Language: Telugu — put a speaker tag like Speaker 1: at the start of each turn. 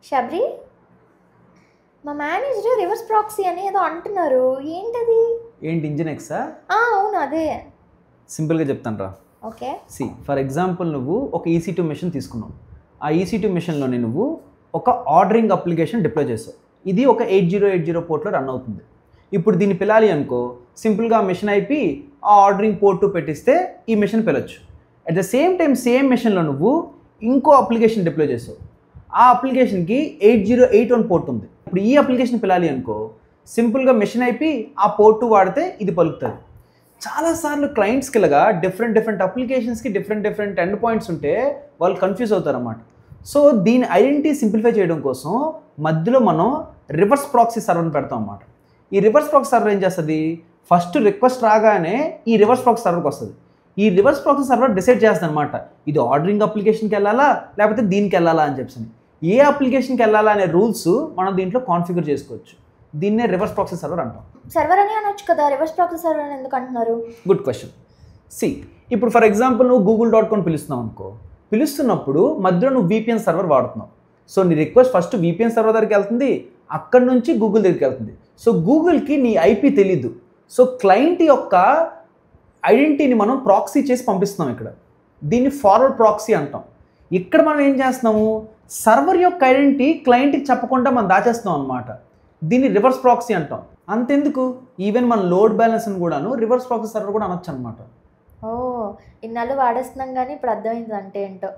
Speaker 1: శబరి, మా మేనేజర్ రివర్స్ ప్రాక్సీ అని ఏదో అంటున్నారు. ఏంటది?
Speaker 2: ఏంటి ఇంజినెక్సా?
Speaker 1: అవును అదే.
Speaker 2: సింపుల్గా చెప్తాను రా.
Speaker 1: ఓకే.
Speaker 2: ఫర్ ఎగ్జాంపుల్ నువ్వు ఒక EC2 మిషన్ తీసుకున్నావు. ఆ EC2 మిషన్లోనే నువ్వు ఒక ఆర్డరింగ్ అప్లికేషన్ డిప్లాయ్ చేసావు. ఇది ఒక 8080 పోర్ట్లో రన్ అవుతుంది. ఇప్పుడు దీన్ని పిలాలి అనుకో, సింపుల్గా ఆ మిషన్ అయిపోయి ఆ ఆర్డరింగ్ పోర్ట్ పెట్టిస్తే ఈ మిషన్ పిలవచ్చు. At the same time same మిషన్లో నువ్వు ఇంకో అప్లికేషన్ డిప్లాయ్ చేసావు. ఆ అప్లికేషన్కి 8081 పోర్ట్ ఉంది. ఇప్పుడు ఈ అప్లికేషన్ పిలాలి అనుకో, సింపుల్గా మిషన్ అయిపోయి ఆ పోర్టు వాడితే ఇది పలుకుతుంది. చాలాసార్లు క్లయింట్స్కి ఇలాగా డిఫరెంట్ అప్లికేషన్స్కి డిఫరెంట్ ఎండ్ పాయింట్స్ ఉంటే వాళ్ళు కన్ఫ్యూజ్ అవుతారన్నమాట. సో దీని ఐడెంటిటీ సింప్లిఫై చేయడం కోసం మధ్యలో మనం రివర్స్ ప్రాక్సీ సర్వర్ని పెడతాం అన్నమాట. ఈ రివర్స్ ప్రాక్సీ సర్వర్ ఏం చేస్తుంది? ఫస్ట్ రిక్వెస్ట్ రాగానే ఈ రివర్స్ ప్రాక్సీ సర్వర్కి వస్తుంది. ఈ రివర్స్ ప్రాక్సీ సర్వర్ డిసైడ్ చేస్తుంది అనమాట, ఇది ఆర్డరింగ్ అప్లికేషన్కి వెళ్ళాలా లేకపోతే దీనికి వెళ్ళాలా అని చెప్పి. ఏ అప్లికేషన్కి వెళ్ళాలా అనే రూల్స్ మనం దీంట్లో కాన్ఫిగర్ చేసుకోవచ్చు. దీన్నే రివర్స్ ప్రాక్సీ సర్వర్ అంటాం.
Speaker 1: సర్వర్ అని అనొచ్చు కదా, రివర్స్ ప్రాక్సీ సర్వర్ అని ఎందుకు అంటున్నారు?
Speaker 2: Good question. ఇప్పుడు ఫర్ ఎగ్జాంపుల్ నువ్వు google.com పిలుస్తున్నావు అనుకో, పిలుస్తున్నప్పుడు మధ్యలో నువ్వు VPN సర్వర్ వాడుతున్నావు. సో నీ రిక్వెస్ట్ ఫస్ట్ VPN సర్వర్ దగ్గరికి వెళ్తుంది, అక్కడి నుంచి గూగుల్ దగ్గరికి వెళ్తుంది. సో గూగుల్కి నీ IP తెలీదు. సో క్లయింట్ యొక్క ఐడెంటిటీని మనం ప్రాక్సీ చేసి పంపిస్తున్నాం. ఇక్కడ దీన్ని ఫార్వర్డ్ ప్రాక్సీ అంటాం. ఇక్కడ మనం ఏం చేస్తున్నాము, సర్వర్ యొక్క ఐడెంటిటీ క్లయింట్కి చెప్పకుండా మనం దాచేస్తున్నాం అనమాట. దీన్ని రివర్స్ ప్రాక్సీ అంటాం. అంతెందుకు, ఈవెన్ మన లోడ్ బ్యాలెన్స్ అని కూడాను రివర్స్ ప్రాక్సీ సర్వర్ కూడా అనొచ్చు అనమాట.
Speaker 1: ఇన్నాళ్ళు వాడేస్తున్నాం కానీ ఇప్పుడు అర్థమైంది అంటే ఏంటో.